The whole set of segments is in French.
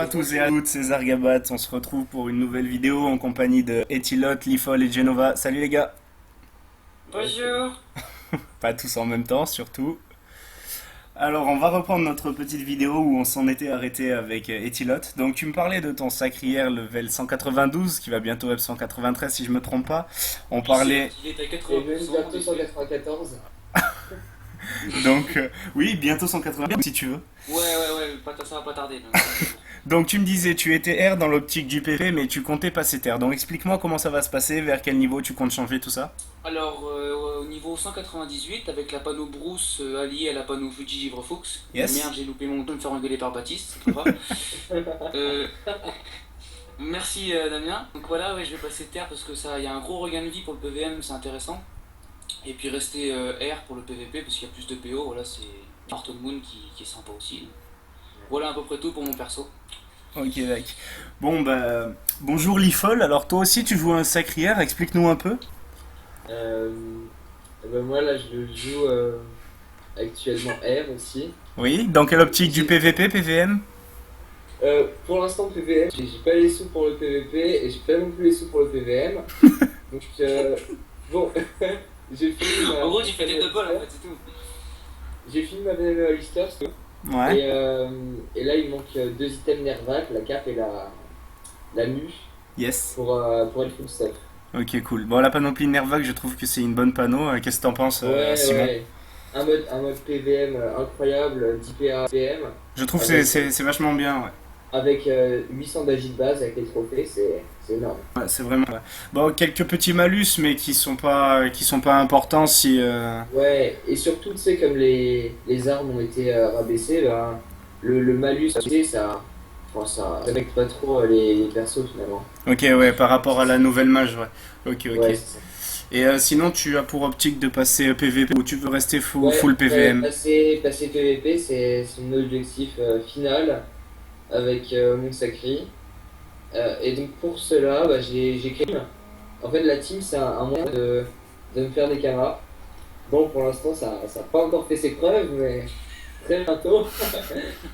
à tous et à toutes, c'est Zargabat. On se retrouve pour une nouvelle vidéo en compagnie de Etilote, Lifol et Genova. Salut les gars. Bonjour. Pas tous en même temps, surtout. Alors, on va reprendre notre petite vidéo où on s'en était arrêté avec Etilote. Donc, tu me parlais de ton sacrière level 192, qui va bientôt up 193 si je me trompe pas. On parlait. Il est à Et même 80%. bientôt 194. Donc, oui, bientôt 180 si tu veux. Ouais, ça va pas tarder. Donc, tu me disais, tu étais R dans l'optique du PV, mais tu comptais passer terre. Donc, explique-moi comment ça va se passer, vers quel niveau tu comptes changer tout ça. Alors, au niveau 198, avec la panneau Bruce alliée à la panneau Fuji Givre Fox. Yes. Merde, j'ai loupé mon tour de me faire engueuler par Baptiste, c'est pas grave. Euh, Merci Damien. Donc voilà, ouais, je vais passer terre parce que ça, il y a un gros regain de vie pour le PVM, c'est intéressant. Et puis rester R pour le PVP parce qu'il y a plus de PO, voilà, c'est Marton Moon qui est sympa aussi. Voilà à peu près tout pour mon perso. Ok, d'accord. Bon, bah, bonjour Lifol. Alors, toi aussi, tu joues un sacrière, explique-nous un peu. Euh, moi là je le joue actuellement R aussi. Oui, dans quelle optique du PVP, PVM? Pour l'instant PVM, j'ai pas les sous pour le PVP et j'ai pas non plus les sous pour le PVM. Donc bon, j'ai fini En gros, tu fais des doubles en fait, c'est tout. J'ai fini ma BME Alistair Ouais. et là il manque deux items Nervac, la cape et la mue Yes. pour être full stuff. Ok, cool. Bon, la panoplie Nervac, je trouve que c'est une bonne panneau. Qu'est-ce que t'en penses, Simon? Ouais. Un mode PVM incroyable, 10 PA PM, Je trouve que avec, c'est vachement bien, ouais. avec 800 d'agile de base, avec les trophées, c'est énorme. Ouais, c'est vraiment. Ouais. Bon, quelques petits malus, mais qui sont pas importants si. Ouais, et surtout, tu sais, comme les armes ont été rabaissées, ben, le malus, ça affecte pas trop les persos finalement. Ok, ouais, par rapport à la nouvelle mage, ouais. Ok, ok. Ouais, c'est ça. Et sinon, tu as pour optique de passer PVP ou tu veux rester Ouais, full PVM? passer PVP, c'est mon objectif final avec mon sacré. Et donc pour cela, bah, j'ai créé. En fait, la team, c'est un moyen de me faire des camas. Bon, pour l'instant, ça n'a pas encore fait ses preuves, mais très bientôt,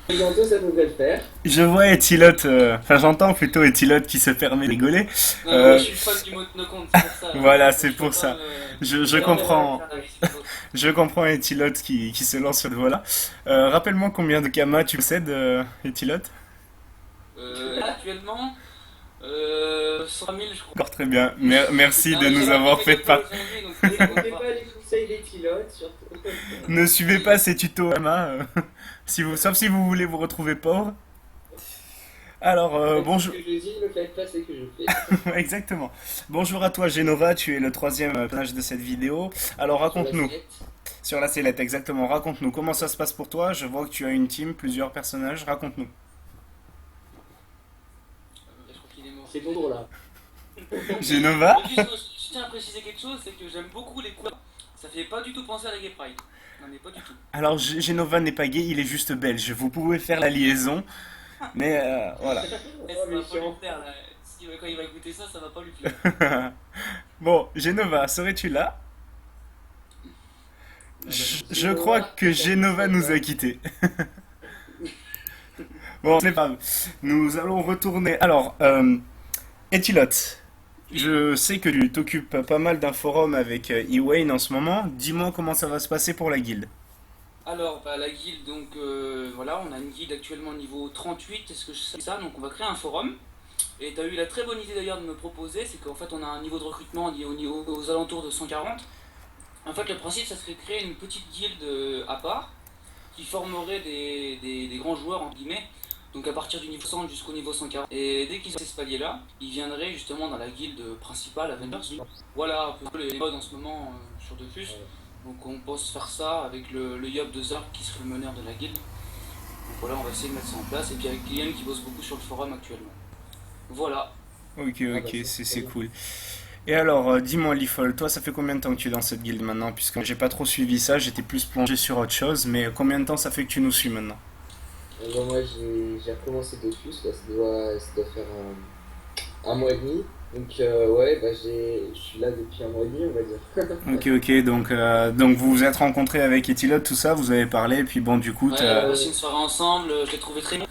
très bientôt, ça devrait le faire. Je vois Etilote, enfin j'entends plutôt Etilote qui se permet de rigoler. Non, Euh, moi je suis fan du mode no compte, c'est pour ça. voilà, c'est Je peux pour pas ça. Je me comprends, faire avec les autres. je comprends Etilote qui se lance sur le voilà. Rappelle-moi combien de kamas tu possèdes, Etilote? Actuellement, 100 000, je crois. Encore très bien. Merci Non, de mais nous j'ai avoir pas fait part. changer, donc N'écoutez pas les conseils des pilotes, surtout. Ne suivez pas ces tutos Emma, sauf si vous voulez vous retrouver pauvre. Alors, Ce bonjour. que je dis, ne faites pas ce que je fais. Exactement. Bonjour à toi Genova, tu es le troisième personnage de cette vidéo. Alors Sur la raconte-nous. sellette. Sur la sellette, exactement. Raconte-nous comment ça se passe pour toi. Je vois que tu as une team, plusieurs personnages. Raconte-nous. Je crois qu'il est mort. C'est bon là. Genova? Et puis, je tiens à préciser quelque chose, c'est que j'aime beaucoup les couleurs. Ça fait pas du tout penser à la Gay Pride. Non, mais pas du tout. Alors Genova n'est pas gay, il est juste belge. Vous pouvez faire la liaison, mais voilà. Eh, ça Oh, va pas méchant. lui plaire là. Quand il va écouter ça, ça va pas lui plaire. Bon, Genova, serais-tu là? Je crois que Genova nous a quittés. Bon, c'est pas grave. Nous allons retourner. Alors, Etilote, je sais que tu t'occupes pas mal d'un forum avec Ewayn en ce moment. Dis-moi comment ça va se passer pour la guilde. Alors, bah, la guilde, donc voilà, on a une guilde actuellement niveau 38, est-ce que je sais ça? Donc on va créer un forum. Et tu as eu la très bonne idée d'ailleurs de me proposer, c'est qu'en fait on a un niveau de recrutement lié aux alentours de 140. En fait, le principe, ça serait de créer une petite guilde à part qui formerait des grands joueurs, entre guillemets, donc à partir du niveau 100 jusqu'au niveau 140. Et dès qu'ils ont ce palier-là, ils viendraient justement dans la guilde principale, Avengers. Voilà un peu les modes en ce moment sur Dofus. Donc on pense faire ça avec le Yob de Zark qui serait le meneur de la guilde. Donc voilà, on va essayer de mettre ça en place. Et puis avec Guillaume qui bosse beaucoup sur le forum actuellement. Voilà. Ok, Ah, bah, ok, c'est c'est très bien. cool. Et alors, dis-moi, Lifol, toi, ça fait combien de temps que tu es dans cette guilde maintenant? Puisque j'ai pas trop suivi ça, j'étais plus plongé sur autre chose, mais combien de temps ça fait que tu nous suis maintenant? Bon, moi j'ai recommencé dessus, ça doit faire un mois et demi. Donc ouais, bah, je suis là depuis un mois et demi, on va dire. Ok, ok, donc vous vous êtes rencontrés avec Etilote, tout ça, vous avez parlé, et puis bon, du coup, Ouais, on a t'as... passé une soirée ensemble, je l'ai trouvé très bien.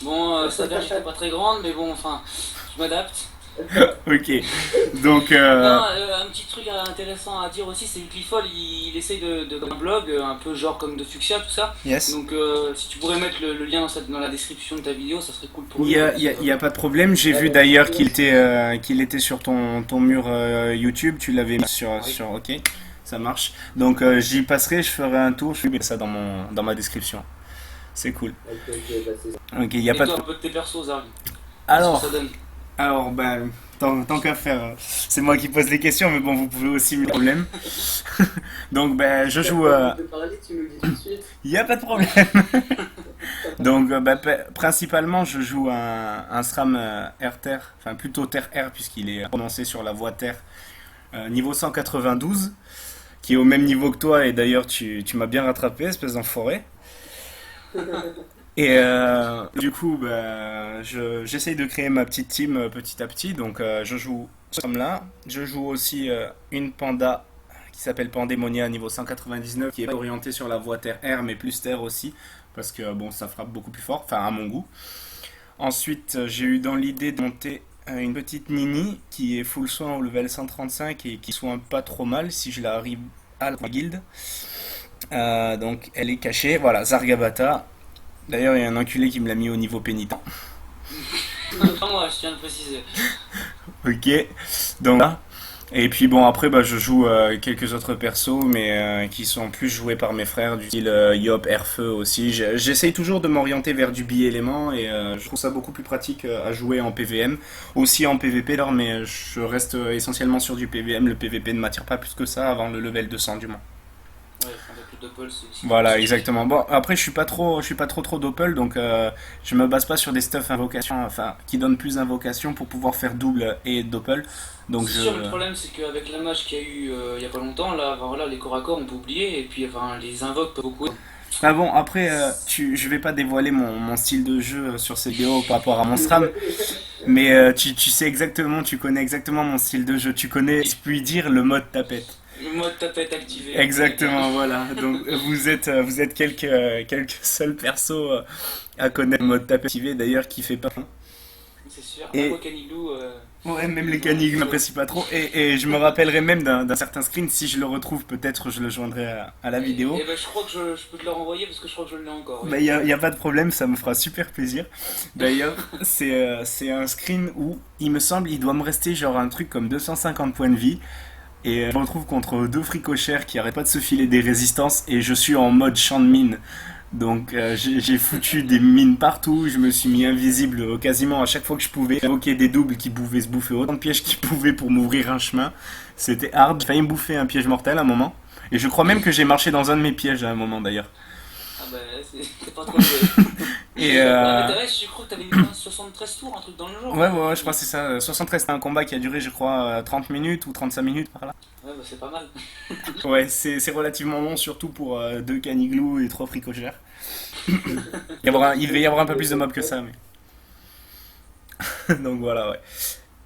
Bon, ça veut dire que j'étais pas très grande, mais bon, enfin, je m'adapte. Ok. Donc, Non, un petit truc intéressant à dire aussi, c'est que Clifford, il essaye de faire un blog, un peu genre comme de Fuchsia, tout ça. yes. Donc, si tu pourrais mettre le lien dans la description de ta vidéo, ça serait cool pour Il lui. y a, il y a- il y a pas de problème. J'ai vu d'ailleurs qu'il était sur ton mur YouTube. Tu l'avais mis Oui. sur. Ok, ça marche. Donc j'y passerai, je ferai un tour. Je mets ça dans ma description. C'est cool. Ok, ok, bah c'est ça. Ok, il y a Et pas de. toi, un peu de tes persos, Zarg. Qu'est-ce que Alors, ça donne? ben, tant qu'à faire, c'est moi qui pose les questions, mais bon, vous pouvez aussi me problème. Donc, ben, je joue. Tu peux parler, tu nous le dis tout de suite. Il y a pas de problème. Donc, principalement, je joue un SRAM R-Terre, enfin plutôt Terre-R, puisqu'il est prononcé sur la voie Terre, niveau 192, qui est au même niveau que toi, et d'ailleurs, tu m'as bien rattrapé, espèce d'enfoiré. Et du coup, j'essaye de créer ma petite team petit à petit. Donc, je joue ce SRAM-là. Je joue aussi une Panda qui s'appelle Pandémonia niveau 199, qui est orientée sur la voie Terre-R, mais plus Terre aussi, parce que bon, ça frappe beaucoup plus fort, enfin à mon goût. Ensuite, j'ai eu dans l'idée de monter une petite Nini qui est full soin au level 135 et qui soigne pas trop mal si je la arrive à la guilde. Donc elle est cachée, voilà, Zargabata. D'ailleurs, il y a un enculé qui me l'a mis au niveau pénitent. Pas moi, je tiens à le préciser. Ok, donc là. Et puis bon, après, je joue quelques autres persos, mais qui sont plus joués par mes frères, du style Yop, Airfeu aussi. J'essaye toujours de m'orienter vers du bi-élément et je trouve ça beaucoup plus pratique à jouer en PVM. Aussi en PVP, alors, mais je reste essentiellement sur du PVM. Le PVP ne m'attire pas plus que ça avant le level 200 du moins. Ouais, avec le doppel, c'est Voilà, exactement. Bon, après, je suis pas trop doppel, donc je me base pas sur des stuff invocation, enfin, qui donnent plus d'invocation pour pouvoir faire double et doppel. Donc C'est je. sûr, le problème c'est qu'avec la mage qu'il y a eu il y a pas longtemps, là, enfin, voilà, les corps à corps on peut oublier, et puis enfin, les invoques peuvent beaucoup. Ah bon, après, je vais pas dévoiler mon style de jeu sur ces vidéos par rapport à mon SRAM, mais tu sais exactement, tu connais exactement mon style de jeu. Tu connais, si je puis dire, le mode tapette. Le mode tapette activé. Exactement, voilà. Donc vous êtes quelques seuls persos à connaître le mode tapette activé, d'ailleurs, qui fait pas. C'est sûr. Et- Aqua Canigou, Ouais, même les caniques, je m'apprécie pas trop. Et je me rappellerai même d'un certain screen, si je le retrouve, peut-être je le joindrai à la vidéo. Et ben, je crois que je peux te le renvoyer parce que je crois que je l'ai encore. Oui. Bah, y a pas de problème, ça me fera super plaisir. D'ailleurs, c'est un screen où, il me semble, il doit me rester genre un truc comme 250 points de vie. Et je me retrouve contre deux fricochères qui arrêtent pas de se filer des résistances. Et je suis en mode champ de mine. Donc j'ai foutu des mines partout, je me suis mis invisible quasiment à chaque fois que je pouvais. J'ai invoqué des doubles qui pouvaient se bouffer autant de pièges qu'ils pouvaient pour m'ouvrir un chemin. C'était hard, j'ai failli me bouffer un piège mortel à un moment. Et je crois même que j'ai marché dans un de mes pièges à un moment d'ailleurs. Ah bah, c'est pas trop joué. Et Ah, mais t'avais, je crois que t'avais mis 73 tours, un truc dans le genre. ouais, je crois que c'est ça. 73, c'est un combat qui a duré, je crois, 30 minutes ou 35 minutes par là. Ouais, bah c'est pas mal. Ouais, c'est relativement long, surtout pour deux caniglous et trois fricochères. Il devait y avoir un peu plus de mobs que ça, mais. Donc voilà, ouais.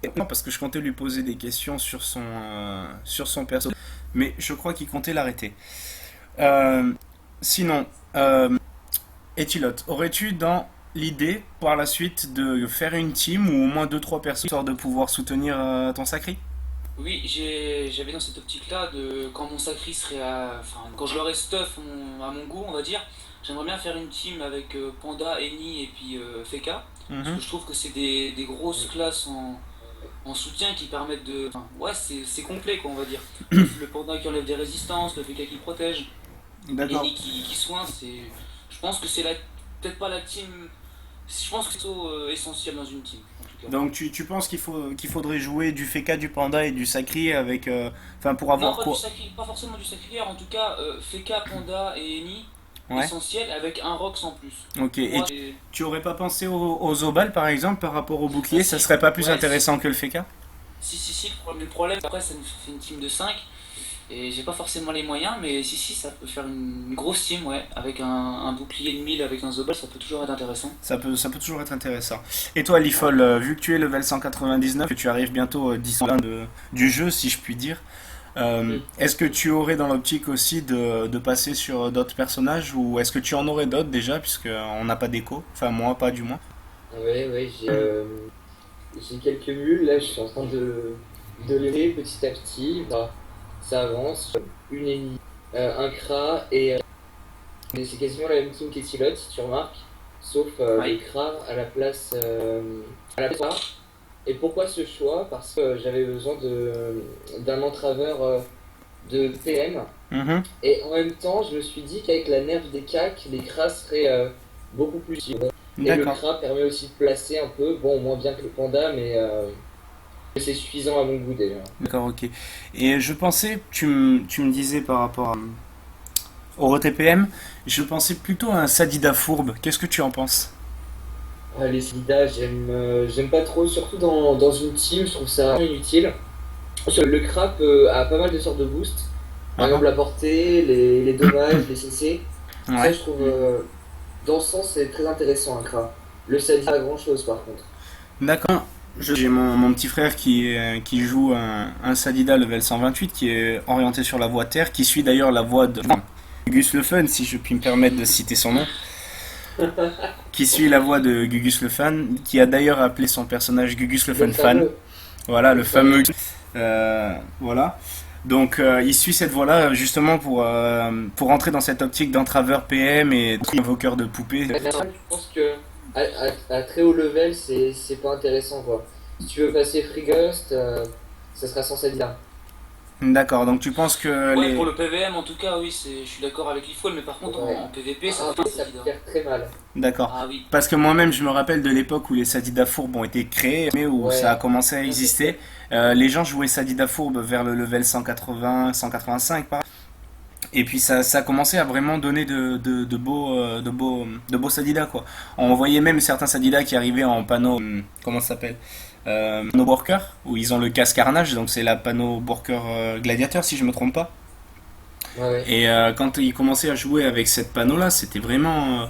Et non, parce que je comptais lui poser des questions sur son perso, mais je crois qu'il comptait l'arrêter. Sinon, Etilotte, aurais-tu dans l'idée par la suite de faire une team ou au moins deux trois personnes histoire de pouvoir soutenir ton sacré? Oui, j'avais dans cette optique-là de quand mon sacri serait enfin, quand je l'aurai stuff à mon goût, on va dire, j'aimerais bien faire une team avec Panda, Eni et puis Feka. Parce Mhm. que je trouve que c'est des grosses classes en soutien qui permettent de. Enfin, ouais, c'est complet quoi, on va dire. Le Panda qui enlève des résistances, le Feka qui protège, D'accord. Eni qui soigne, c'est. Je pense que c'est peut-être pas la team. Je pense que c'est essentiel dans une team, en tout cas. Donc tu penses qu'il faudrait jouer du Feka, du Panda et du Sacri avec enfin pour avoir Non, pas, quoi? pas forcément du sacrifice, en tout cas, Feka, Panda et Eni, Ouais. essentiel, avec un Rox en plus. Ok. Pour Et moi, tu aurais pas pensé aux Obal par exemple par rapport au bouclier, Ah, ça si. serait pas plus Ouais, intéressant que le Feka? si, le problème, après, ça nous fait une team de 5 et j'ai pas forcément les moyens, mais si, ça peut faire une grosse team, ouais, avec un bouclier de 1000, avec un Zobal, ça peut toujours être intéressant. Ça peut toujours être intéressant. Et toi, Lifol, vu que tu es level 199, que tu arrives bientôt 10 ans du jeu, si je puis dire, est-ce que tu aurais dans l'optique aussi de passer sur d'autres personnages ou est-ce que tu en aurais d'autres déjà, puisqu'on n'a pas d'écho, enfin moi pas du moins. Ouais, ouais, j'ai quelques mules, là je suis en train de lever petit à petit, bah, ça avance, une ennemie, un Kra, et c'est quasiment la même team qu'Etilotte si tu remarques, sauf le Oui. Kra à la place A. Et pourquoi ce choix? Parce que j'avais besoin d'un entraveur de PM, Mhm. et en même temps je me suis dit qu'avec la nerf des CAC, les Kras seraient beaucoup plus utiles. Et le D'accord. Kra permet aussi de placer un peu, bon, moins bien que le Panda, mais c'est suffisant à mon goût déjà. D'accord, ok. Et je pensais, tu me disais par rapport au TPM, je pensais plutôt à un Sadida fourbe. Qu'est-ce que tu en penses? Les Sida, j'aime pas trop, surtout dans une team, je trouve ça vraiment inutile. Le Kra a pas mal de sortes de boosts, par Ah exemple la portée, les dommages, les CC. ah. Ça, Ouais. je trouve, dans ce sens, c'est très intéressant un Kra. Le Sadie, pas grand chose par contre. D'accord. J'ai mon petit frère qui joue un Sadida level 128 qui est orienté sur la voie terre, qui suit d'ailleurs la voie de Gugus le Fun, si je puis me permettre de citer son nom, qui suit la voie de Gugus le Fan, qui a d'ailleurs appelé son personnage Gugus le Le Fun Fan. fameux, Voilà, le le fameux. fameux. Voilà. Donc il suit cette voie-là justement pour entrer dans cette optique d'entraveur PM et invoqueur de poupées. Je pense que à très haut level, c'est pas intéressant quoi. Si tu veux passer Free Ghost, ça sera sans Sadie. D'accord, donc tu penses que Ouais, pour les... le PVM, en tout cas, oui, je suis d'accord avec l'IFOL, mais par contre, Ouais. en PVP, ça Ah, fait un ça Sadida. perd très mal. D'accord. Ah oui. Parce que moi-même, je me rappelle de l'époque où les Sadida fourbes ont été créés, mais où ça a Ouais, commencé à tout à exister. fait. Les gens jouaient Sadida fourbe vers le level 180, 185, par. Et puis ça a commencé à vraiment donner de beaux Sadida, quoi. On voyait même certains Sadida qui arrivaient en panneau, comment ça s'appelle, panneau worker, où ils ont le casque carnage, donc c'est la panneau worker gladiateur si je me trompe pas. Ouais, ouais. Et quand ils commençaient à jouer avec cette panneau-là, c'était vraiment,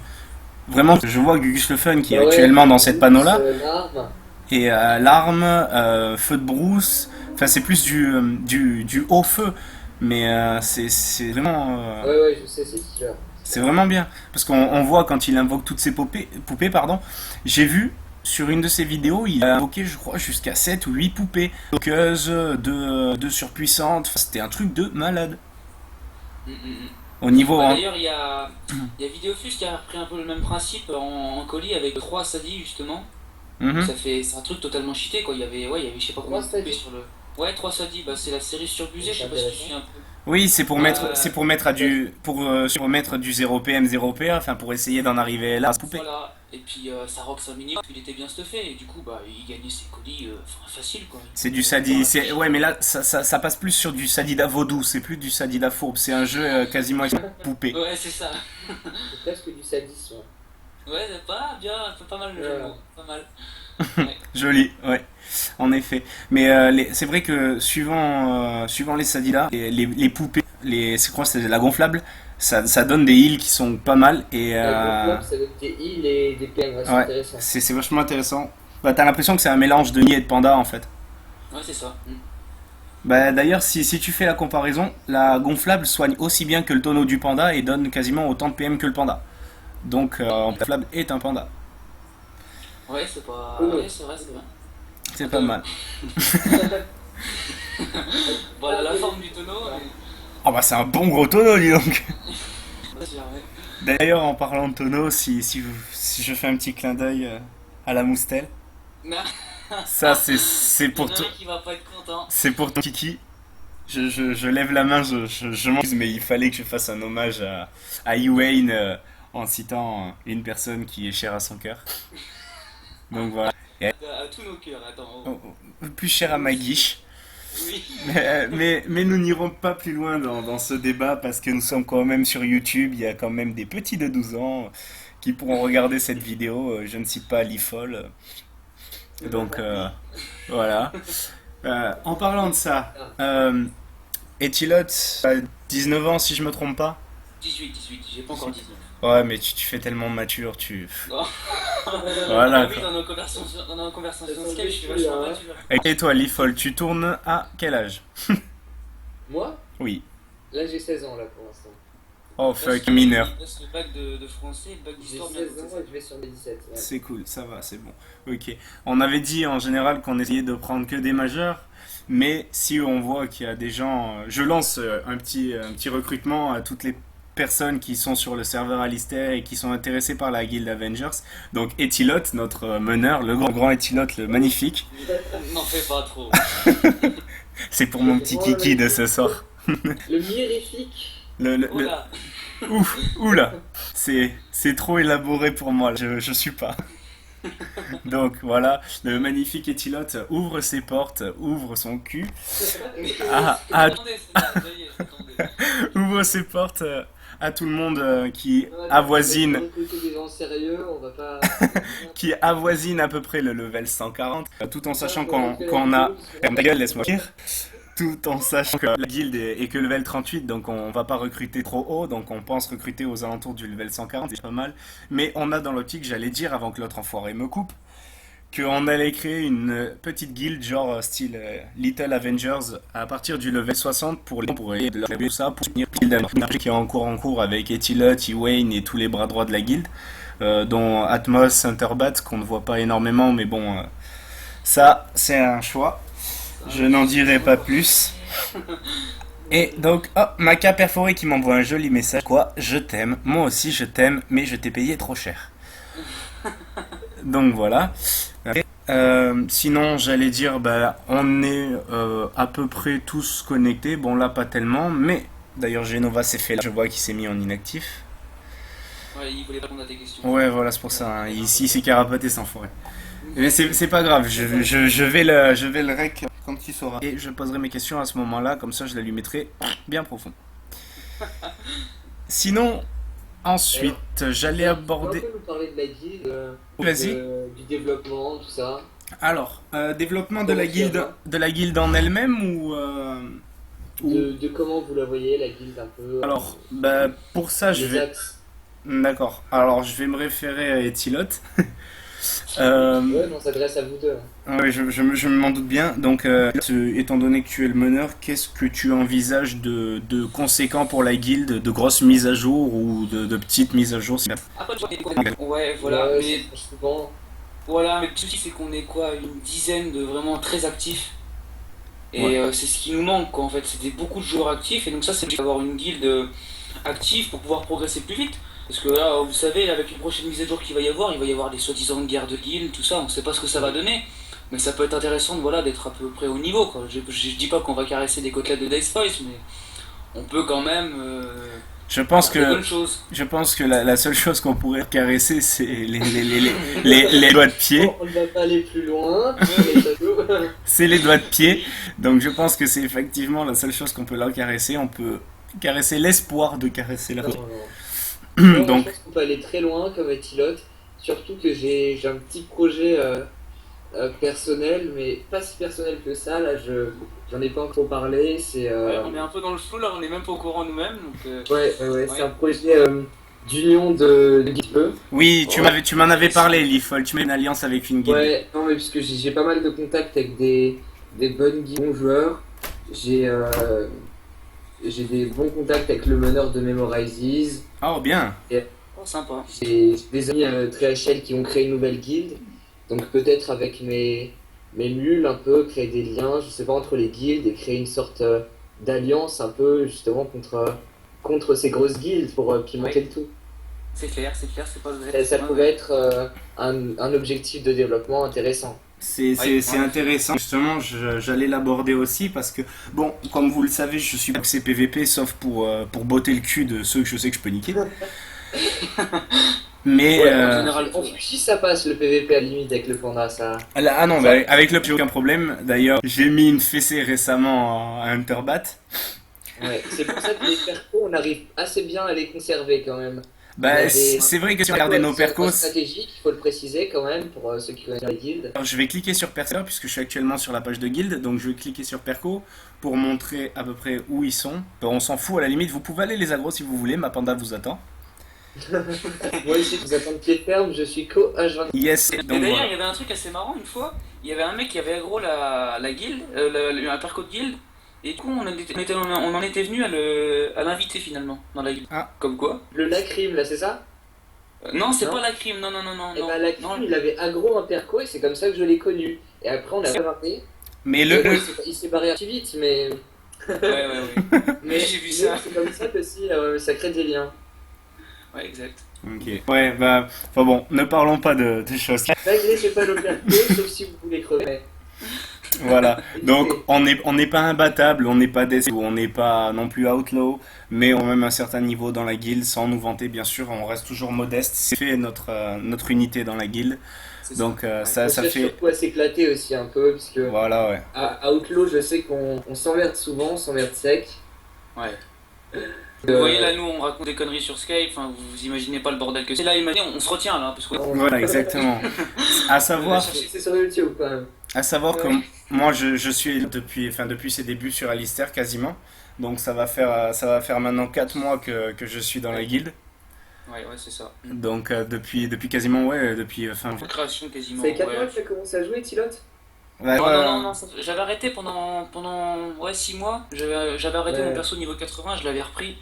je vois Gugus le Fun qui est Bah ouais, actuellement dans cette Boots, panneau-là, l'arme. et l'arme, feu de brousse, enfin c'est plus du haut feu, mais c'est vraiment, Ouais, ouais, je sais, c'est killer. c'est vraiment bien. Parce qu'on voit quand il invoque toutes ses poupées, pardon, j'ai vu sur une de ses vidéos, il a invoqué, je crois, jusqu'à 7 ou 8 poupées. Invoqueuses, deux surpuissantes, enfin, c'était un truc de malade. Mm, mm, mm. Au niveau... Bah, d'ailleurs, il y a Vidéofus qui a repris un peu le même principe en colis avec 3 Sadie, justement. Donc Mhm. c'est un truc totalement cheaté, quoi. Il y avait je sais pas combien Trois de poupées Sadie. sur le. Ouais, 3 Sadie, bah, c'est la série surbusée, je C'est sais pas si tu intéressant. suis un peu. Oui, Bah, c'est pour mettre à du, pour mettre du 0 PM, 0 PA, enfin pour essayer d'en arriver là, à poupée. voilà. Et puis ça rock 5 minutes, il était bien stuffé, et du coup, bah, il gagnait ses colis facile, quoi. C'est du Dans Sadi, la fiche. ouais, mais là, ça passe plus sur du Sadida vaudou, c'est plus du Sadida fourbe, c'est un jeu quasiment avec poupée. Ouais, c'est ça. C'est presque du sadisme. Ouais, c'est pas bien, pas mal le jeu de Ouais. mots, pas mal. Ouais. Joli, ouais, en effet. Mais c'est vrai que suivant les Sadida, les poupées, c'est quoi, c'est la gonflable, ça donne des heals qui sont pas mal et La gonflable, ça donne des heals et des PM, ouais, c'est ouais, intéressant. c'est vachement intéressant. Bah, t'as l'impression que c'est un mélange de nid et de panda en fait. Ouais, c'est ça. Mm. Bah, d'ailleurs, si tu fais la comparaison, la gonflable soigne aussi bien que le tonneau du panda et donne quasiment autant de PM que le panda. Donc, gonflable est un panda. Ouais, c'est pas. Tonneau. Ouais, c'est vrai, c'est vrai. C'est pas mal. Voilà la forme du tonneau. Oh bah, c'est un bon gros tonneau, dis donc! Ouais. D'ailleurs, en parlant de tonneau, si je fais un petit clin d'œil à la moustelle, Non, ça, c'est il y en pour a toi. un qui va pas être content. C'est pour ton kiki. Je lève la main, je m'excuse, mais il fallait que je fasse un hommage à Ewain en citant une personne qui est chère à son cœur. Donc voilà. Et, À tous nos cœurs, attends. plus cher à ma guiche. Oui. Mais nous n'irons pas plus loin dans ce débat parce que nous sommes quand même sur YouTube. Il y a quand même des petits de 12 ans qui pourront regarder cette vidéo. Je ne cite pas l'IFOL. Donc voilà. En parlant de ça, Etilot a 19 ans si je me trompe pas. 18, j'ai pas encore 19. Ouais, mais tu fais tellement mature, Oh. Voilà Ah oui, quoi. dans nos conversations Ça change Skype, je suis les vachement couilles, hein. mature. Et toi, l'IFOL, tu tournes à quel âge? Moi, Oui. là j'ai 16 ans là pour l'instant. Oh Là, fuck, mineur. il passe le bac de français, le bac J'ai d'histoire 16 bientôt, c'est ans ça? et je vais sur mes 17. Ouais. C'est cool, ça va, c'est bon. Ok. On avait dit en général qu'on essayait de prendre que des majeurs, mais si on voit qu'il y a des gens, je lance un petit recrutement à toutes les personnes qui sont sur le serveur Alistair et qui sont intéressées par la guilde Avengers. Donc Etilot, notre meneur, le grand Etilot, le magnifique. N'en fais pas trop. C'est pour mon petit kiki de ce soir. Le mirifique. Oh là. Ouf, oula, c'est trop élaboré pour moi, je suis pas. Donc voilà, le magnifique Etilot ouvre ses portes, ouvre son cul, Attendez, c'est là, ça y est, attendez. ouvre ses portes à tout le monde On va recruter des gens sérieux, on va pas. qui avoisine à peu près le level 140, tout en sachant qu'on a... Ferme ta gueule, laisse-moi dire. Tout en sachant que la guilde est que level 38, donc on va pas recruter trop haut, donc on pense recruter aux alentours du level 140, c'est pas mal. Mais on a dans l'optique, j'allais dire avant que l'autre enfoiré me coupe, qu'on allait créer une petite guilde genre style Little Avengers à partir du level 60 pour aider de tout ça, pour soutenir la guilde qui est en cours avec Etilot, Wayne et tous les bras droits de la guilde, dont Atmos, Hunterbat, qu'on ne voit pas énormément, mais bon, ça c'est un choix. Je n'en dirai pas plus. Et donc, oh, Maca Perforé qui m'envoie un joli message. Quoi, je t'aime, moi aussi je t'aime, mais je t'ai payé trop cher. Donc voilà. Sinon, j'allais dire, bah, on est à peu près tous connectés. Bon, là, pas tellement, mais d'ailleurs, Genova s'est fait là. Je vois qu'il s'est mis en inactif. Ouais, il voulait répondre à tes questions. Ouais, voilà, c'est pour ça. Hein. Ici, c'est carapaté sans forêt. Mais c'est pas grave, je vais le rec quand il saura. Et je poserai mes questions à ce moment-là, comme ça je la lui mettrai bien profond. Sinon, ensuite, j'allais Tu peux un aborder... peu nous parler de la guilde, Vas-y. du développement, tout ça. Alors, développement Comment tu la vois de la guilde en elle-même ou... de comment vous la voyez, la guilde un peu. Alors, bah, pour ça, je les vais... axes. D'accord. Alors, je vais me référer à Etilot. Ouais, mais on s'adresse à vous deux. Oui, je m'en doute bien. Donc, étant donné que tu es le meneur, qu'est-ce que tu envisages de conséquent pour la guilde, de grosses mises à jour ou de petites mises à jour Après, ouais, voilà, Ouais, mais c'est souvent. voilà, mais le souci c'est qu'on est quoi, une dizaine de vraiment très actifs. Et Ouais. c'est ce qui nous manque quoi, en fait, c'était beaucoup de joueurs actifs et donc ça c'est d'avoir une guilde active pour pouvoir progresser plus vite. Parce que là, vous savez, avec une prochaine mise à jour qu'il va y avoir des soi-disant guerres de guildes, tout ça, on sait pas ce que ça va donner. Mais ça peut être intéressant voilà, d'être à peu près au niveau quoi. Je dis pas qu'on va caresser des côtelettes de Dice Spice, mais on peut quand même Je pense faire des que bonnes choses. je pense que la seule chose qu'on pourrait caresser, c'est les doigts de pied. Bon, on ne va pas aller plus loin, mais ça joue. C'est les doigts de pied. Donc je pense que c'est effectivement la seule chose qu'on peut leur caresser. On peut caresser l'espoir de caresser la Non, non. Non, je Donc, pense qu'on peut aller très loin comme Etilote. Surtout que j'ai un petit projet personnel, mais pas si personnel que ça. Là, j'en ai pas encore parlé. C'est Ouais, on est un peu dans le flou là, on est même pas au courant nous-mêmes. Donc, ouais, c'est ouais. un projet d'union de Gitpeu. oui, tu m'en avais parlé, Leafol. Tu mets une alliance avec une guilde. Ouais, non, mais puisque j'ai pas mal de contacts avec des bonnes bons joueurs. J'ai des bons contacts avec le meneur de Memorizes. Oh, bien. Oh, sympa. J'ai des amis très HL qui ont créé une nouvelle guilde. Donc peut-être avec mes mules un peu, créer des liens, je sais pas, entre les guildes et créer une sorte d'alliance un peu justement contre ces grosses guildes pour pimenter Ouais. le tout. C'est clair, c'est pas Et ça pouvait être un objectif de développement intéressant. C'est intéressant. Justement, j'allais l'aborder aussi parce que, bon, comme vous le savez, je suis pas axé PVP sauf pour botter le cul de ceux que je sais que je peux niquer. Mais, Ouais, en général, En Fuji, ça passe le PVP à la limite avec le panda, ça. ah non, bah, avec le j'ai aucun problème. D'ailleurs, j'ai mis une fessée récemment à Hunterbat. Ouais, c'est pour ça que les percos, on arrive assez bien à les conserver quand même. On a Bah, des- c'est vrai que si vous regardez nos qui sont pas percos, stratégiques, il faut le préciser quand même pour ceux qui connaissent la guilde. alors, je vais cliquer sur Perco puisque je suis actuellement sur la page de guild, donc je vais cliquer sur Perco pour montrer à peu près où ils sont. Bon, on s'en fout à la limite, vous pouvez aller les aggro si vous voulez, ma panda vous attend. Moi ici, je vous attends de pied ferme, je suis co-H20. Yes, Et donc d'ailleurs, voilà. il y avait un truc assez marrant une fois. Il y avait un mec qui avait aggro la guilde, un perco de guilde, Et du coup, on en était venu à l'inviter finalement dans la guilde. Ah. Comme quoi? Le Lacrim, là, c'est ça? Non, c'est Non. pas la crime, non, non, non, non, Et non. bah, Lacrim, Non, il avait aggro un perco et c'est comme ça que je l'ai connu. Et après, on a barré. Mais Mais bon, le, il s'est barré assez vite, mais. ouais, ouais, ouais. Mais J'ai vu ça. c'est comme ça que si, ça crée des liens. Ouais, exact. Ok. Ouais, bah, enfin bon, ne parlons pas de choses. Malgré, c'est pas le perco, sauf si vous voulez crever. Voilà. Donc, Évitez. on n'est pas imbattable, on n'est pas des ou on n'est pas non plus outlaw, mais on a même un certain niveau dans la guilde, sans nous vanter, bien sûr, on reste toujours modeste. C'est fait notre unité dans la guilde. C'est ça. Donc, On ça cherche fait. surtout à s'éclater aussi un peu, parce que Voilà, ouais. à Outlaw, je sais qu'on s'emmerde souvent, on s'emmerde sec. Ouais. Euh, Vous voyez là, nous on raconte des conneries sur Skype, enfin vous imaginez pas le bordel que c'est. Là, imaginez, on se retient là, parce que. Voilà, exactement. À savoir, C'est sur YouTube quand même. à savoir que Ouais. moi, je suis depuis ses débuts sur Alistair quasiment. Donc, ça va faire maintenant 4 mois que je suis dans la guilde. Ouais, ouais, c'est ça. Donc, depuis quasiment, ouais, depuis fin. Création quasiment. Ça fait 4 ouais. mois que tu as commencé à jouer, Tilot? Ouais, Non, ouais, non, non, non, j'avais arrêté pendant ouais, 6 mois. J'avais arrêté Ouais. mon perso niveau 80, je l'avais repris.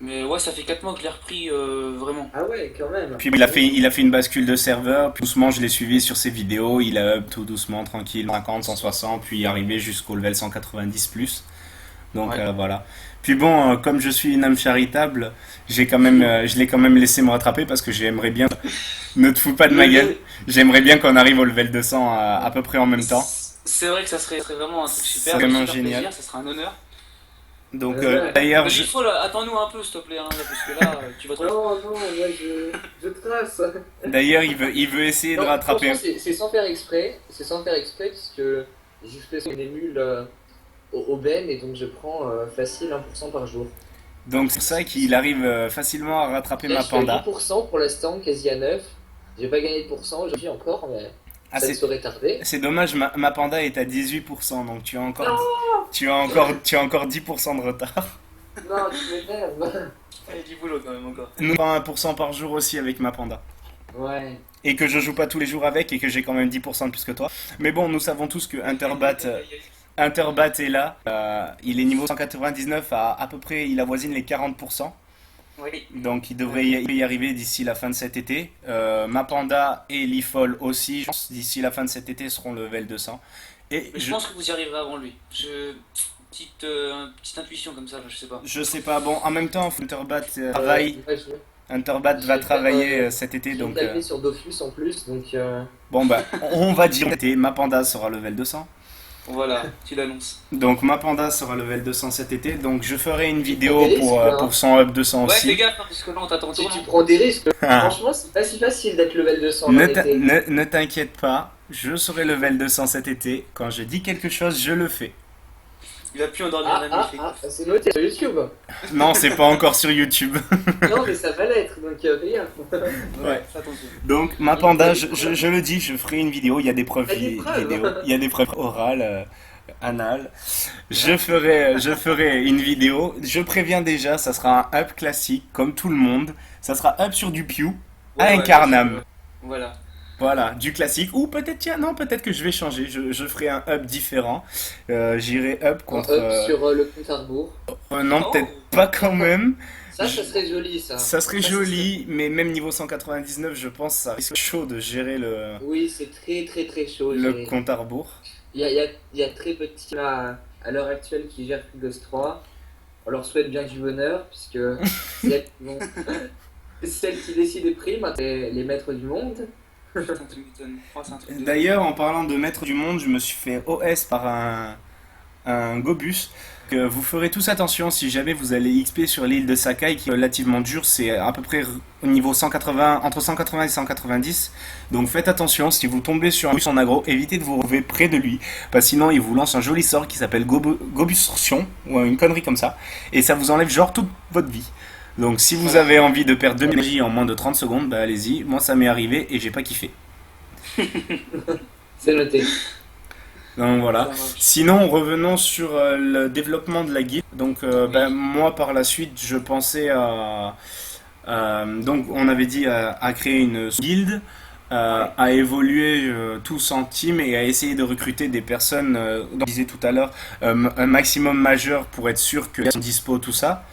Mais ouais, ça fait 4 mois que je l'ai repris vraiment. Ah ouais, quand même. Puis il a fait une bascule de serveur, puis doucement je l'ai suivi sur ses vidéos, il a up tout doucement, tranquille, 50, 160, puis arrivé jusqu'au level 190 plus. Donc Ouais. voilà. Puis bon, comme je suis une âme charitable, je l'ai quand même laissé me rattraper parce que j'aimerais bien, ne te fous pas de ma gueule, j'aimerais bien qu'on arrive au level 200 à peu près en même temps. C'est vrai que ça serait vraiment un truc super, C'est vraiment super génial. plaisir, ça serait un honneur. Donc Ouais. d'ailleurs, Mais il faut, là, attends-nous un peu s'il te plaît, hein, là, parce que là, tu vas trop. Non, non, moi je trace. d'ailleurs il veut essayer de Non, rattraper. franchement, c'est sans faire exprès. C'est sans faire exprès, parce que j'ai fait une émule au Ben et donc je prends facile 1% par jour. Donc c'est pour ça qu'il arrive facilement à rattraper Là, ma je suis à panda. 8% pour l'instant, quasi à 9. J'ai pas gagné de pourcent, je vis encore, mais Ah, ça ne c'est saurait tarder. C'est dommage, ma panda est à 18%, donc tu as encore 10% de retard. Non, tu m'énerves. Il y a du boulot quand même encore. Nous prends 1% par jour aussi avec ma panda. Ouais. Et que je joue pas tous les jours avec et que j'ai quand même 10% de plus que toi. Mais bon, nous savons tous que Interbat est là. Il est niveau 199 à peu près, il avoisine les 40%. Oui. Donc il devrait y arriver d'ici la fin de cet été. Ma panda et l'IFOL aussi, je pense, d'ici la fin de cet été seront level 200. Et Mais je pense que vous y arriverez avant lui. Petite intuition comme ça, je sais pas. je sais pas, bon, en même temps, Interbat travaille. Ouais, Interbat Je va vais travailler faire, cet été, je vais donc me taper sur Dofus en plus, donc bon bah on va dire que ma panda sera level 200. Voilà, tu l'annonces. Donc ma panda sera level 200 cet été, donc je ferai une prends vidéo des pour, risques, là, pour son up 200 Ouais, fais aussi. gaffe, hein, parce que là on t'attend si tournant. tu prends des risques, Ah. franchement, c'est pas si facile d'être level 200 en Ne été. ne t'inquiète pas, je serai level 200 cet été. Quand je dis quelque chose, je le fais. Il va plus endormir la nuit. C'est noté sur YouTube. Non, c'est pas encore sur YouTube. Non, mais ça va l'être, donc fais gaffe. Ouais. Fais attention. Donc ma panda, je le dis, je ferai une vidéo. Il y a des preuves Il y a des preuves. vidéo, il y a des preuves orales, anales. Je ferai une vidéo. Je préviens déjà, ça sera un up classique comme tout le monde. Ça sera up sur du Pew à Ouais, Incarnam. Voilà. Voilà, du classique. Ou peut-être, tiens, non, peut-être que je vais changer. Je ferai un up différent. J'irai up En contre. up sur le compte à rebours. Non, Oh. peut-être pas quand même. Ça serait joli, ça. Ça serait joli, mais même niveau 199, je pense, ça risque chaud de gérer Oui, c'est très très très chaud. le compte à rebours. Il y a très peu de teams à l'heure actuelle qui gèrent Ghost 3. On leur souhaite bien du bonheur, puisque celles qui décident des primes, c'est les maîtres du monde. Putain, tu m'étonnes. Oh, c'est un truc de- D'ailleurs, en parlant de maître du monde, je me suis fait OS par un Gobus. Que vous ferez tous attention si jamais vous allez XP sur l'île de Sakai, qui est relativement dure, c'est à peu près au niveau 180, entre 180 et 190. Donc faites attention, si vous tombez sur un Gobus en aggro, évitez de vous retrouver près de lui, parce que sinon il vous lance un joli sort qui s'appelle Gobustion, ou une connerie comme ça, et ça vous enlève genre toute votre vie. Donc si vous avez envie de perdre 2 énergies en moins de 30 secondes, bah allez-y, moi ça m'est arrivé et j'ai pas kiffé. C'est noté. Donc voilà. Ça marche. Sinon, revenons sur le développement de la guilde. Donc, moi, par la suite, je pensais à. Donc, on avait dit à créer une guilde. Ouais. à évoluer tous en team et à essayer de recruter des personnes, comme je disais tout à l'heure, un maximum majeur pour être sûr qu'elles sont dispo, tout ça.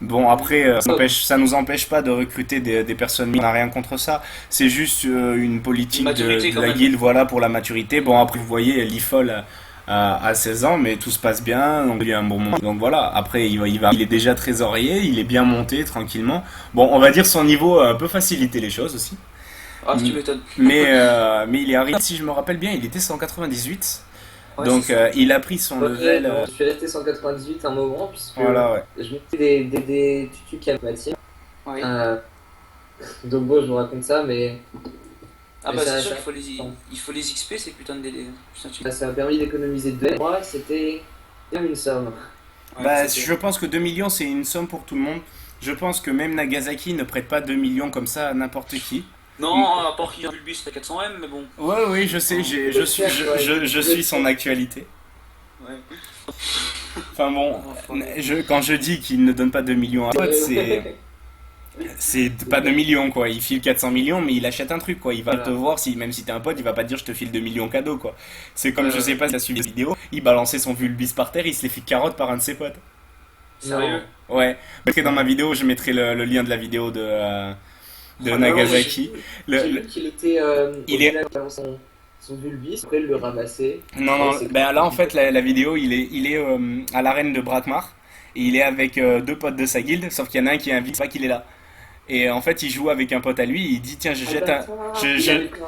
Bon, après, ça nous empêche pas de recruter des personnes, on n'a rien contre ça. C'est juste une Une politique maturité de quand la même. guilde, voilà, pour la maturité. Bon, après, vous voyez, l'IFOL à 16 ans, mais tout se passe bien, donc il y a un bon moment. Donc voilà, après, il est déjà trésorier, il est bien monté tranquillement. Bon, on va dire son niveau a un peu facilité les choses aussi. Ah, si tu m'étonnes. Mais il est arrivé, si je me rappelle bien, il était 198. Ouais, c'est Donc ça. il a pris son Ouais, level. non, je suis resté 198 un moment, puisque Voilà, ouais. je mettais des tutus Kalmati. Ouais. Donc bon, je vous raconte ça, Ah mais bah ça, c'est sûr ça, il faut les XP, c'est putain de délai. Putain, ça a permis d'économiser 2 mois, c'était même une somme. Ouais, Bah, c'était- je pense que 2 millions, c'est une somme pour tout le monde. Je pense que même Nagasaki ne prête pas 2 millions comme ça à n'importe qui. Non, à part qu'il y a le bus à 400M, mais bon. Ouais, oui, je sais, je suis son actualité. Ouais. Enfin bon, Enfin, quand je dis qu'il ne donne pas 2 millions à pote, c'est pas 2 millions quoi. Il file 400 millions, mais il achète un truc quoi. Il va Voilà. te voir, si, même si t'es un pote, il va pas te dire je te file 2 millions cadeau quoi. C'est comme, je sais Ouais. pas si t'as suivi cette vidéo, il balançait son vulbis par terre, il se les fait carotte par un de ses potes. Sérieux? Ouais, parce que dans ma vidéo, je mettrai le lien de la vidéo de Oh, Nagasaki. J'ai Le- vu qu'il était il est au-delà de son vulbis, après le ramasser. Non, Ouais, non, c'est ben là en fait la vidéo il est à l'arène de Brakmar et il est avec deux potes de sa guilde, sauf qu'il y en a un qui est invité, c'est pas qu'il est là. Et en fait il joue avec un pote à lui, il dit tiens je, Il je, avait pris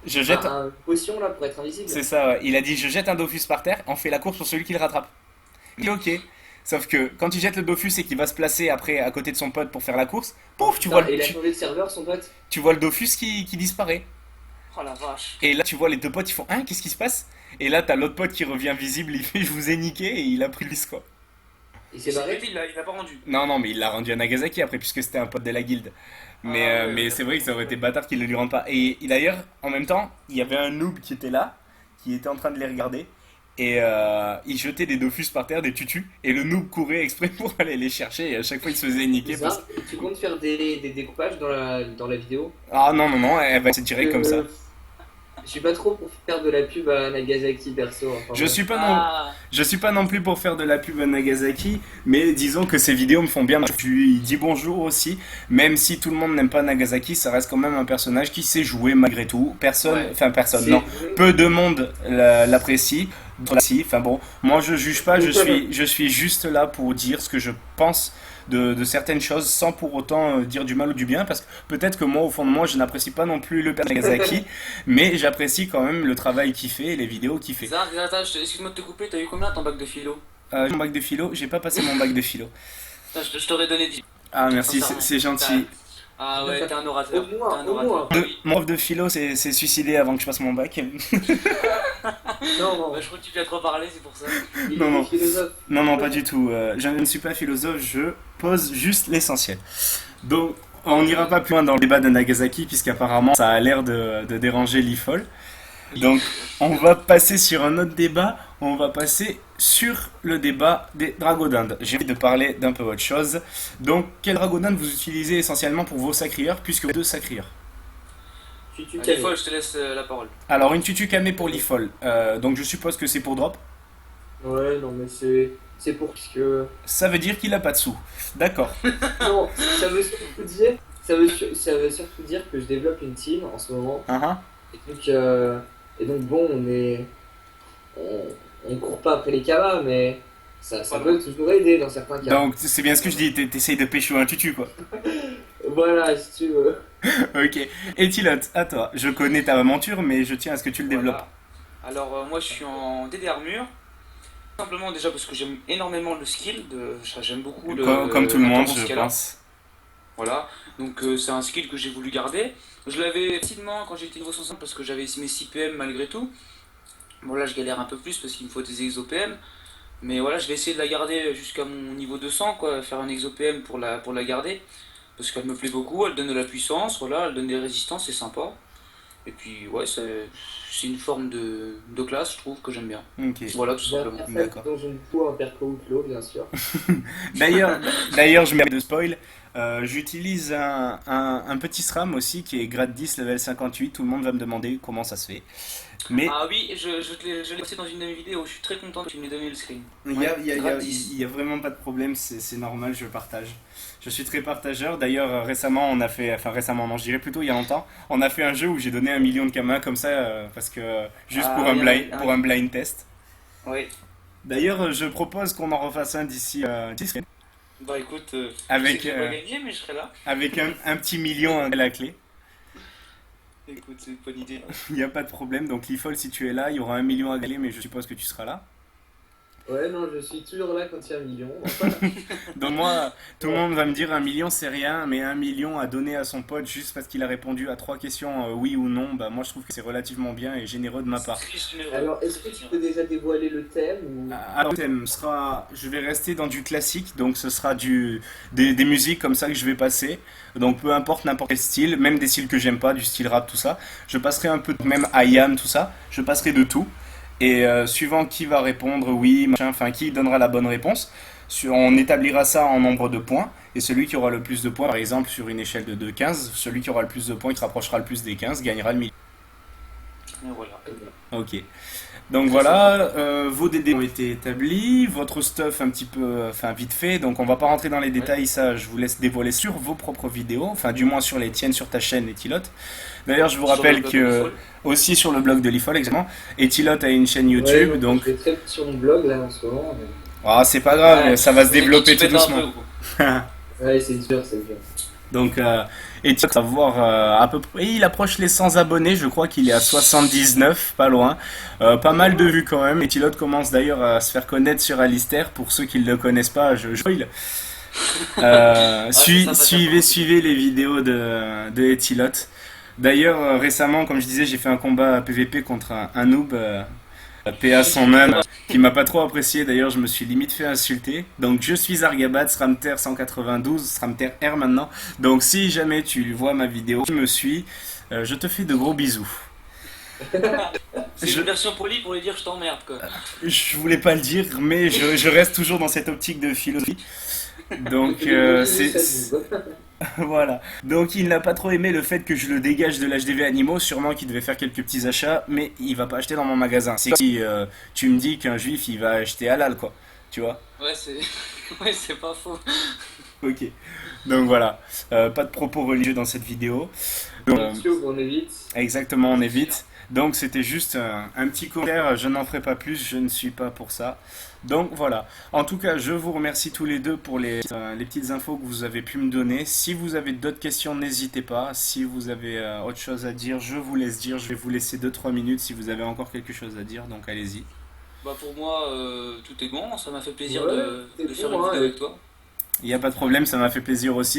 je jette, un potion là pour être invisible. c'est ça, ouais. Il a dit je jette un Dofus par terre, on fait la course pour celui qui le rattrape. Il est ok. Sauf que quand il jette le Dofus et qu'il va se placer après à côté de son pote pour faire la course, pouf, Putain, et il a changé de serveur son pote. tu vois le Dofus qui disparaît. Oh la vache. Et là tu vois les deux potes ils font hein, qu'est-ce qui se passe? Et là t'as l'autre pote qui revient visible, il fait je vous ai niqué et il a pris le score. Il s'est C'est barré. pété, il a pas rendu. Non, non, mais il l'a rendu à Nagasaki après, puisque c'était un pote de la guilde. Ah ouais, Mais c'est vrai que ça aurait été bâtard qu'il ne lui rende pas. Et d'ailleurs, en même temps, il y avait un noob qui était là, qui était en train de les regarder. Et il jetait des Dofus par terre, des tutus. Et le noob courait exprès pour aller les chercher. Et à chaque fois, il se faisait niquer. Bizarre. Tu comptes faire des découpages dans la vidéo? Ah non, non, non, elle va se tirer comme ça. Je suis pas trop pour faire de la pub à Nagasaki perso. Enfin, Je bon. suis pas non, Ah, je suis pas non plus pour faire de la pub à Nagasaki, mais disons que ces vidéos me font bien. Je lui dis bonjour aussi, même si tout le monde n'aime pas Nagasaki, ça reste quand même un personnage qui sait jouer malgré tout. Ouais. Personne, C'est non. vrai. Peu de monde l'apprécie. Enfin bon, moi je juge pas, je suis juste là pour dire ce que je pense de certaines choses sans pour autant dire du mal ou du bien, parce que peut-être que moi au fond de moi je n'apprécie pas non plus le père Nagasaki, mais j'apprécie quand même le travail qu'il fait et les vidéos qu'il fait. Zara, attends, excuse-moi de te couper, t'as eu combien ton bac de philo? Mon bac de philo, j'ai pas passé mon bac de philo. Putain, je t'aurais donné 10. Ah merci, Sincèrement. c'est gentil. Ah ouais, t'es un orateur. Au moins, T'es un au orateur. moins. Ah oui. Mon prof de philo s'est suicidé avant que je passe mon bac. Non, non, Bah, je crois que tu viens trop parler, c'est pour ça. il Non, non. est philosophe. Non, non, pas du tout. Je ne suis pas philosophe, je pose juste l'essentiel. Donc, on n'ira pas plus loin dans le débat de Nagasaki, puisqu'apparemment ça a l'air de déranger l'IFOL. Donc, on va passer sur un autre débat. On va passer sur le débat des dragodindes. J'ai envie de parler d'un peu autre chose. Donc, quel dragodinde vous utilisez essentiellement pour vos sacrieurs, puisque vous avez deux sacrieurs? Tu Allez, calmes. Foll, je te laisse la parole. Alors, une tutu camé pour l'IFOL. Donc, je suppose que c'est pour drop. Ouais, non, mais c'est pour que. Ça veut dire qu'il a pas de sous. D'accord. Non, ça veut surtout dire. Ça veut surtout dire que je développe une team en ce moment. Uh-huh. Et donc bon, on court pas après les cabas, mais ça Voilà. peut toujours aider dans certains cas. Donc, c'est bien ce que je dis. T'essayes de pécho un tutu, quoi. Voilà, si tu veux. Ok. Et Tilot, à toi. Je connais ta aventure, mais je tiens à ce que tu le développes. Voilà. Alors, moi je suis en DD armure. Simplement déjà parce que j'aime énormément le skill. J'aime beaucoup Comme tout le la monde, tendance je qu'elle a. pense. Voilà, donc c'est un skill que j'ai voulu garder. Je l'avais facilement quand j'étais niveau 60 parce que j'avais mes 6 PM malgré tout. Bon là je galère un peu plus parce qu'il me faut des exo PM. Mais voilà, je vais essayer de la garder jusqu'à mon niveau 200 quoi, faire un exo PM pour la garder. Parce qu'elle me plaît beaucoup, elle donne de la puissance, voilà, elle donne des résistances, c'est sympa. Et puis ouais, c'est une forme de classe je trouve que j'aime bien. Ok. Voilà tout simplement. D'accord. Dont je ne peux en perco ou clos, bien sûr. D'ailleurs, je mets de spoil. J'utilise un petit SRAM aussi qui est grade 10 level 58. Tout le monde va me demander comment ça se fait. Mais Ah oui, je l'ai passé dans une de mes vidéos, je suis très content que tu m'aies donné le screen. il y Ouais, a, il y a- il y a- gratis. il y a vraiment pas de problème, c'est normal, je partage. Je suis très partageur. D'ailleurs, récemment, on a fait, enfin récemment, non, je dirais plutôt il y a longtemps, on a fait un jeu où j'ai donné 1 million de kamas comme ça, parce que juste Ah oui, pour un blind test. oui. D'ailleurs, je propose qu'on en refasse un d'ici 10 Bah écoute, je sais que avec, j'ai pas gagné, mais je serai là. avec un petit million à la clé. Écoute, c'est une bonne idée. Il n'y a pas de problème. Donc, l'IFOL, si tu es là, il y aura 1 million à gagner, mais je suppose que tu seras là. Ouais, non, je suis toujours là quand il y a 1 million. Enfin, Donc, moi, tout le ouais. monde va me dire 1 million, c'est rien, mais 1 million à donner à son pote juste parce qu'il a répondu à 3 questions, oui ou non, bah, moi, je trouve que c'est relativement bien et généreux de ma C'est part. très généreux. Alors, est-ce que tu peux déjà dévoiler le thème ou... Alors, le thème sera, je vais rester dans du classique, donc ce sera des musiques comme ça que je vais passer. Donc peu importe n'importe quel style, même des styles que j'aime pas, du style rap, tout ça. Je passerai un peu, même IAM, tout ça. Je passerai de tout. Et suivant qui va répondre oui, machin, enfin qui donnera la bonne réponse, on établira ça en nombre de points. Et celui qui aura le plus de points, par exemple sur une échelle de 15, celui qui aura le plus de points, qui se rapprochera le plus des 15, gagnera le million. Et voilà. Ok. Donc Très voilà, sympathique. vos DD ont été établis, votre stuff un petit peu, enfin vite fait, donc on va pas rentrer dans les Ouais. détails, ça je vous laisse dévoiler sur vos propres vidéos, enfin du moins sur les tiennes, sur ta chaîne Etilote. D'ailleurs je vous Sur le rappelle blog de que l'IFOL. aussi sur le blog de l'IFOL exactement, Etilote a une chaîne Ouais, YouTube, donc donc je vais très sur mon blog là en ce moment. ah, c'est pas Ouais, grave, ça va se c'est quand développer tu tout pètes un doucement. peu, quoi. Ouais, c'est dur, c'est dur. Donc Etilote va voir à peu près, il approche les 100 abonnés, je crois qu'il est à 79, pas loin. Pas mal de vues quand même. Etilote commence d'ailleurs à se faire connaître sur Alistair, pour ceux qui ne le connaissent pas, je spoil. Ouais, c'est sympa de ta part, Suivez, en tout cas. suivez les vidéos de Etilote. D'ailleurs, récemment, comme je disais, j'ai fait un combat PVP contre un noob, PA son âme, qui m'a pas trop apprécié. D'ailleurs, je me suis limite fait insulter. Donc, je suis Argabat, Sramter 192, Sramter R maintenant. Donc, si jamais tu vois ma vidéo, tu me suis, je te fais de gros bisous. C'est Je, une version polie pour lui dire je t'emmerde, quoi. je voulais pas le dire, mais je reste toujours dans cette optique de philosophie. Donc, Je vais c'est. ça du coup. Voilà. Donc il n'a pas trop aimé le fait que je le dégage de l'HDV Animaux, sûrement qu'il devait faire quelques petits achats, mais il va pas acheter dans mon magasin. C'est si tu me dis qu'un juif il va acheter halal quoi, tu vois. Ouais, c'est ouais, c'est pas faux. Ok. Donc voilà. Pas de propos religieux dans cette vidéo. Euh, YouTube, on évite. Exactement, on Bien sûr. évite. Donc c'était juste un petit commentaire, je n'en ferai pas plus, je ne suis pas pour ça. Donc voilà. En tout cas, je vous remercie tous les deux pour les petites infos que vous avez pu me donner. Si vous avez d'autres questions, n'hésitez pas. Si vous avez autre chose à dire, je vous laisse dire. Je vais vous laisser 2-3 minutes si vous avez encore quelque chose à dire, donc allez-y. Bah pour moi, tout est bon. Ça m'a fait plaisir Ouais, de c'est faire une bon, vidéo hein. avec toi. Il n'y a pas de problème, ça m'a fait plaisir aussi.